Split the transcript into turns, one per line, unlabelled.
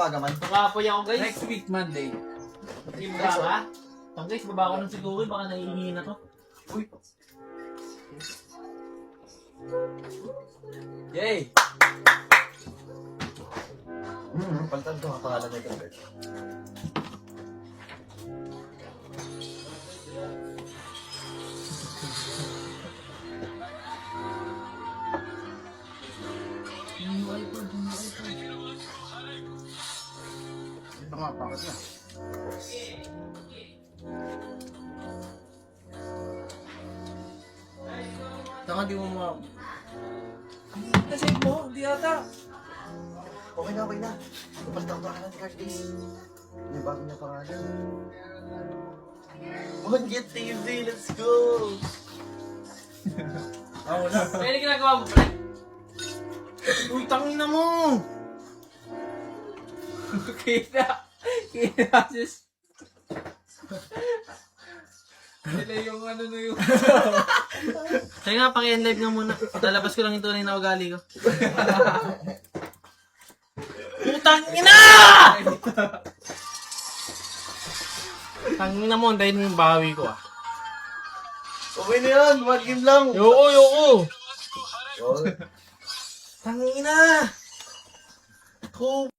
Pagaman.
Makapoy ako guys.
Next week, Monday.
Yung baka. Guys, baba ko ng siguro. Baka naihingi na to.
Uy.
Yay!
Palitan ko ang pangalan nito.
Ito nga, bakit na? Taka di mo Nasave mo? Hindi ata.
Okay na. Palitan ko ang pangalan ni Curtis. May bago niya pangalan. Monget TV, let's go!
Wala.
Kaya yung ginagawa mo, pre?
Uy, tangin na mo! Kita, sis. Sila yung ano na yung...
Kaya nga, paki-live nga muna. Lalabas ko lang yung tunay na ugali ko. Putang ina! Tangin na mo, dahil yung bawi ko ah.
Okay na yan, one game lang!
Yoko!
Oh.
Tangin na!